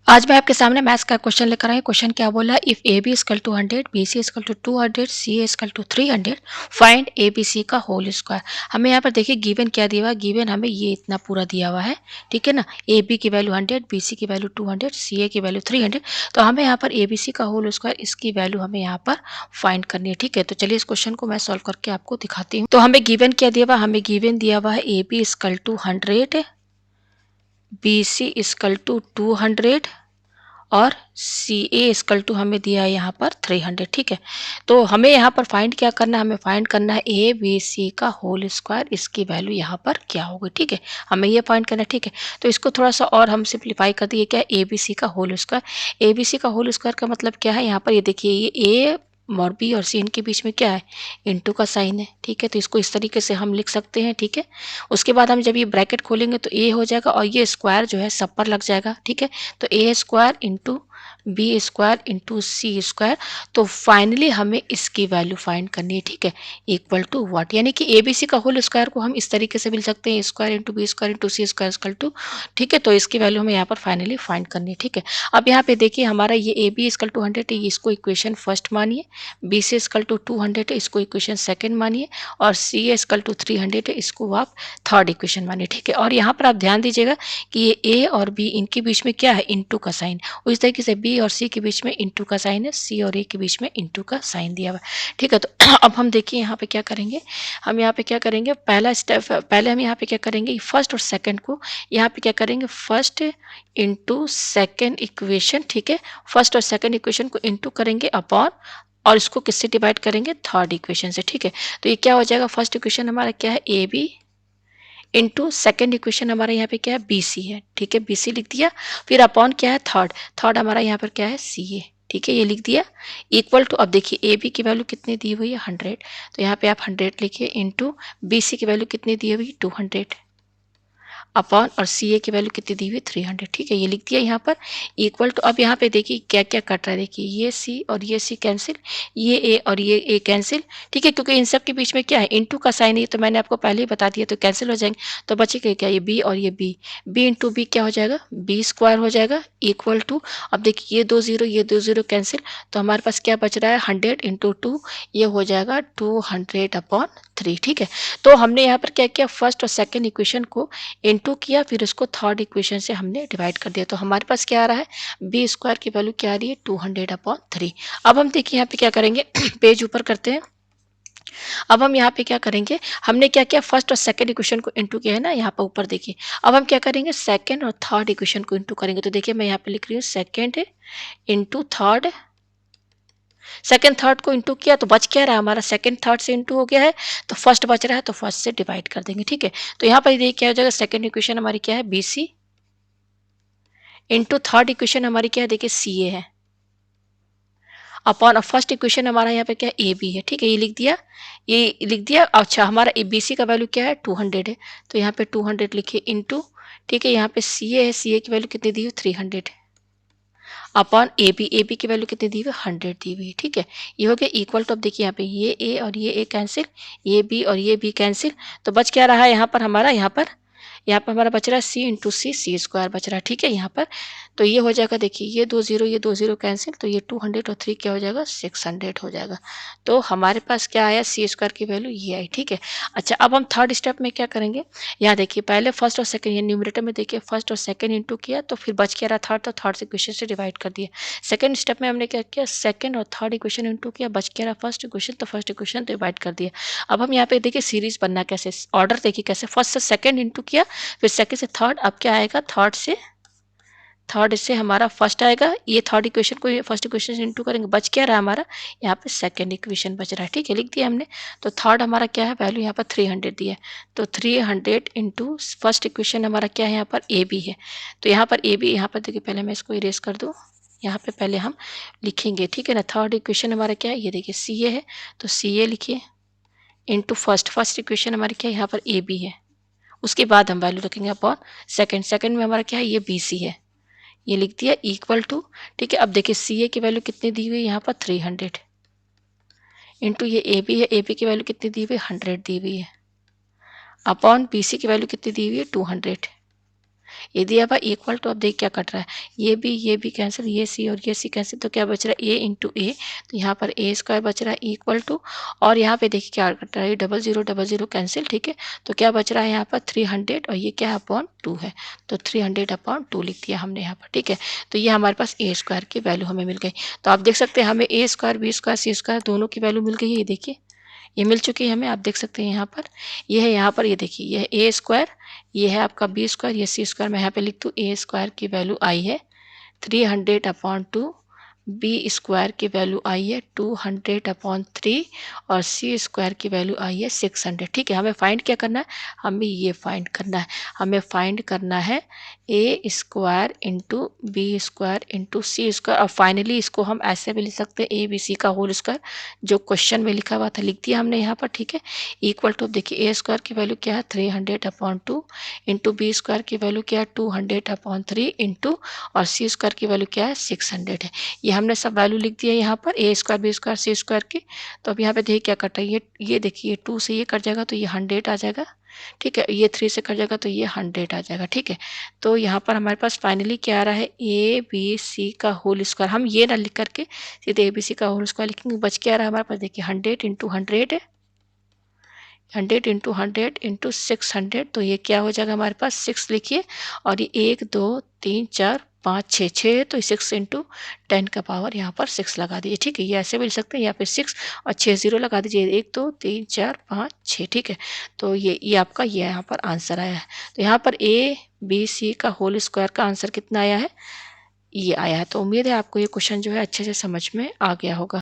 आज मैं आपके सामने मैथ्स का क्वेश्चन लेकर आई। क्वेश्चन क्या बोला है, if A B equal to 100, B C equal to 200, C equal to 300, find A B C का होल स्क्वायर। हमें यहाँ पर देखिए गिवन क्या दिया हुआ है, गिवन हमें ये इतना पूरा दिया हुआ है, ठीक है ना। ए बी की वैल्यू 100, बी सी की वैल्यू 200, सी ए की वैल्यू 300। तो हमें यहाँ पर ए बी सी का होल स्क्वायर, इसकी वैल्यू हमें यहाँ पर फाइंड करनी है, ठीक है। तो चलिए इस क्वेश्चन को मैं सॉल्व करके आपको दिखाती हूँ। तो हमें गिवन क्या दिया हुआ, हमें गिवन दिया हुआ है A B equal to 100, B C equal to 200 और सी ए इजकल टू हमें दिया है यहाँ पर 300, ठीक है। तो हमें यहाँ पर फाइंड क्या करना है, हमें फाइंड करना है ए बी सी का होल स्क्वायर, इसकी वैल्यू यहाँ पर क्या होगी, ठीक है। हमें ये फाइंड करना है, ठीक है। तो इसको थोड़ा सा और हम सिंप्लीफाई कर दिए, क्या ए बी सी का whole square. A B C का होल स्क्वायर का मतलब क्या है, यहाँ पर ये देखिए ये ए और बी और सी इनके बीच में क्या है, इनटू का साइन है, ठीक है। तो इसको इस तरीके से हम लिख सकते हैं, ठीक है। उसके बाद हम जब ये ब्रैकेट खोलेंगे तो ए हो जाएगा और ये स्क्वायर जो है सब पर लग जाएगा, ठीक है। तो A square into B square into C square. तो फाइनली हमें इसकी वैल्यू फाइंड करनी है, ठीक है। इक्वल टू व्हाट, यानी कि ए बी सी का होल स्क्वायर को हम इस तरीके से मिल सकते हैं, square into B square into C square equal to, ठीक है। तो इसकी वैल्यू हमें यहाँ पर फाइनली फाइंड करनी है, ठीक है। अब यहाँ पे देखिए हमारा ये ए बी इक्वल टू 100 है, इसको इक्वेशन फर्स्ट मानिए। बी सी इक्वल टू 200 है, इसको इक्वेशन सेकंड मानिए। और सी इक्वल टू 300 है, इसको आप थर्ड इक्वेशन मानिए, ठीक है। और यहाँ पर आप ध्यान दीजिएगा कि ये ए और बी इनके बीच में क्या है, इंटू का साइन। उस तरीके से बी और सी के बीच में इंटू का साइन है, सी और ए के बीच में इंटू का साइन दिया हुआ है, ठीक है। तो अब हम देखिए यहाँ पे क्या करेंगे, हम यहाँ पे क्या करेंगे, पहला स्टेप पहले हम यहाँ पे क्या करेंगे, फर्स्ट और सेकंड को यहाँ पे क्या करेंगे, फर्स्ट इंटू सेकंड इक्वेशन, ठीक है। फर्स्ट और सेकंड इक्वेशन को इंटू करेंगे अपॉन, और इसको किससे डिवाइड करेंगे, थर्ड इक्वेशन से, ठीक है। तो ये क्या हो जाएगा, फर्स्ट इक्वेशन हमारा क्या है A B into second equation हमारा यहाँ पे क्या है, बी सी है, ठीक है। बी सी लिख दिया, फिर अपॉन क्या है, थर्ड, थर्ड हमारा यहाँ पर क्या है, सी ए, ठीक है, ये लिख दिया। इक्वल टू, अब देखिए ए बी की वैल्यू कितनी दी हुई है, 100, तो यहाँ पे आप 100 लिखिए, इंटू बी सी की वैल्यू कितनी दी हुई है, 200 अपॉन, और सी ए की वैल्यू कितनी दी हुई है, 300, ठीक है, ये लिख दिया यहाँ पर। इक्वल टू, अब यहाँ पे देखिए क्या क्या कट रहा है, देखिए ये सी और ये सी कैंसिल, ये ए और ये ए कैंसिल, ठीक है, क्योंकि इन सब के बीच में क्या है, इंटू का साइन है, तो मैंने आपको पहले ही बता दिया, तो कैंसिल हो जाएंगे। तो बचेगा क्या, ये बी और ये बी, बी इंटू बी क्या हो जाएगा, बी स्क्वायर हो जाएगा, इक्वल टू, अब देखिए ये दो जीरो कैंसिल, तो हमारे पास क्या बच रहा है, 100 इंटू टू, ये हो जाएगा 200 अपॉन 3, ठीक है। तो हमने यहाँ पर क्या किया, फर्स्ट और सेकेंड इक्वेशन को इनटू किया, फिर उसको थर्ड इक्वेशन से हमने डिवाइड कर दिया। तो हमारे पास क्या आ रहा है, बी स्क्वायर की वैल्यू क्या आ रही है, 200 अपॉन 3। अब हम देखिए यहाँ पे क्या करेंगे, पेज ऊपर करते हैं। अब हम यहाँ पे क्या करेंगे, हमने क्या किया, फर्स्ट और सेकंड इक्वेशन को इंटू किया है ना, यहाँ पर ऊपर देखिए। अब हम क्या करेंगे, सेकंड और थर्ड इक्वेशन को इंटू करेंगे। तो देखिए मैं यहाँ पे लिख रही हूँ second into third, second third को इंटू किया तो बच क्या रहा है हमारा, सेकंड थर्ड से इंटू हो गया है, तो फर्स्ट बच रहा है, तो फर्स्ट से डिवाइड कर देंगे, ठीक है। तो यहाँ पर देखिए क्या हो जाएगा, सेकंड इक्वेशन हमारी क्या है, B C into third equation हमारी क्या है, देखिए सी ए है, अपॉन फर्स्ट इक्वेशन हमारा यहाँ पे क्या है, ए बी है, ठीक है, ये लिख दिया, ये लिख दिया। अच्छा हमारा ए बी सी का वैल्यू क्या है, 200 है, तो यहाँ पे 200 लिखिए इंटू, ठीक है, यहाँ पे सी ए है, सी ए की वैल्यू कितनी दी हुई, 300 अपॉन ए बी की वैल्यू कितनी दी हुई, 100 दी हुई है, ठीक है। ये हो गया इक्वल टू, अब देखिए यहाँ पे ये ए और ये ए कैंसिल, ये बी और ये बी कैंसिल, तो बच क्या रहा है यहाँ पर हमारा, यहाँ पर हमारा बच रहा है सी इंटू सी, सी स्क्वायर बच रहा है, ठीक है यहाँ पर। तो ये हो जाएगा, देखिए ये दो जीरो कैंसिल, तो ये 200 और 3 क्या हो जाएगा, 600 हो जाएगा। तो हमारे पास क्या आया, सी स्क्वायर की वैल्यू ये आई, ठीक है। अच्छा अब हम थर्ड स्टेप में क्या करेंगे, यहाँ देखिए पहले फर्स्ट और सेकंड, ये न्यूमरेटर में देखिए फर्स्ट और सेकंड इंटू किया, तो फिर बच क्या रहा थर्ड, तो थर्ड से इक्वेशन से डिवाइड कर दिया। सेकंड स्टेप में हमने क्या किया, सेकंड और थर्ड इक्वेशन इंटू किया, बच क्या रहा फर्स्ट इक्वेशन, तो फर्स्ट इक्वेशन डिवाइड कर दिया। अब हम यहाँ पे देखिए सीरीज बनना कैसे, ऑर्डर देखिए कैसे, फर्स्ट से सेकंड इंटू किया, फिर सेकंड से थर्ड, अब क्या आएगा, थर्ड से हमारा फर्स्ट आएगा, ये थर्ड इक्वेशन को फर्स्ट इक्वेशन से इंटू करेंगे, बच क्या रहा हमारा, यहाँ पे सेकंड इक्वेशन बच रहा है, ठीक है, लिख दिया हमने। तो थर्ड हमारा क्या है, वैल्यू यहाँ पर 300 दिया है, तो 300 इंटू फर्स्ट इक्वेशन हमारा क्या है, यहाँ पर ए बी है, तो यहाँ पर ए बी, यहाँ पर देखिए पहले मैं इसको इरेज कर दूँ, यहाँ पे पहले हम लिखेंगे, ठीक है ना। थर्ड इक्वेशन हमारा क्या है, ये देखिए सी ए है, तो सी ए लिखिए इंटू फर्स्ट इक्वेशन हमारी क्या है, यहाँ पर ए बी है, उसके बाद हम वैल्यू रखेंगे अपॉन सेकंड में हमारा क्या है, ये बी सी है, ये लिख दिया इक्वल टू, ठीक है। अब देखिए सी ए की वैल्यू कितनी दी हुई है, यहाँ पर 300 इंटू ये ए बी है, ए बी की वैल्यू कितनी दी हुई है, 100 दी हुई है, अपॉन बी सी की वैल्यू कितनी दी हुई है, 200, ये दिया हुआ इक्वल टू, अब देख क्या कट रहा है, ये भी कैंसिल, ये सी और ये सी कैंसिल, तो क्या बच रहा है ए इंटू ए, तो यहाँ पर ए स्क्वायर बच रहा है इक्वल टू, और यहाँ पे देखिए क्या कट रहा है, डबल जीरो कैंसिल, ठीक है। तो क्या बच रहा है यहाँ पर 300, और ये क्या है अपॉन 2 है, तो 300 अपॉन 2 लिख दिया हमने यहाँ पर, ठीक है। तो ये हमारे पास ए स्क्वायर की वैल्यू हमें मिल गई। तो आप देख सकते हैं हमें ए स्क्वायर, बी स्क्वायर, सी स्क्वायर दोनों की वैल्यू मिल गई है, ये देखिए ये मिल चुकी है हमें, आप देख सकते हैं यहाँ पर, ये है यहाँ पर, ये देखिए ये है ए स्क्वायर, ये है आपका बी स्क्वायर, ये सी स्क्वायर, मैं यहाँ पे लिख दूँ ए स्क्वायर की वैल्यू आई है 300 अपॉन 2, बी स्क्वायर की वैल्यू आई है 200 अपॉन 3, और सी स्क्वायर की वैल्यू आई है 600, ठीक है। हमें फाइंड क्या करना है, हमें ये फाइंड करना है, हमें फाइंड करना है A square into B square into C square, और फाइनली इसको हम ऐसे भी लिख सकते हैं ए बी सी का होल स्क्वायर, जो क्वेश्चन में लिखा हुआ था लिख दिया हमने यहाँ पर, ठीक है। इक्वल टू, देखिए ए स्क्वायर की वैल्यू क्या है 300 अपॉन 2, इंटू बी स्क्वायर की वैल्यू क्या है 200 अपॉन 3, इंटू और सी स्क्वायर की वैल्यू क्या है 600 है। ये हमने सब वैल्यू लिख दिया यहाँ पर, ए स्क्वायर बी स्क्वायर सी स्क्वायर की। तो अब यहाँ पे देखिए क्या कट रहा है, ये देखिए 2 से ये कट जाएगा तो ये 100 आ जाएगा, ठीक है। ये 3 से कट जाएगा तो ये 100 आ जाएगा, ठीक है। तो यहाँ पर हमारे पास फाइनली क्या आ रहा है, ए बी सी का होल स्क्वायर, हम ये ना लिख करके सीधे ए बी सी का होल स्क्वायर लिखेंगे, बच क्या आ रहा है हमारे पास, देखिए 100 इंटू 100 है, 100 इंटू 600, तो ये क्या हो जाएगा हमारे पास 6 लिखिए, और ये 1 2 3 4 5 6 6, तो 6 इंटू 10 का पावर यहाँ पर 6 लगा दीजिए, ठीक है। ये ऐसे भी लिख सकते हैं, यहाँ पे 6 और 6 जीरो लगा दीजिए, 1 2 3 4 5 6, ठीक है। तो ये आपका ये यहाँ पर आंसर आया है। तो यहाँ पर ए बी सी का होल स्क्वायर का आंसर कितना आया है, ये आया है। तो उम्मीद है आपको ये क्वेश्चन जो है अच्छे से समझ में आ गया होगा।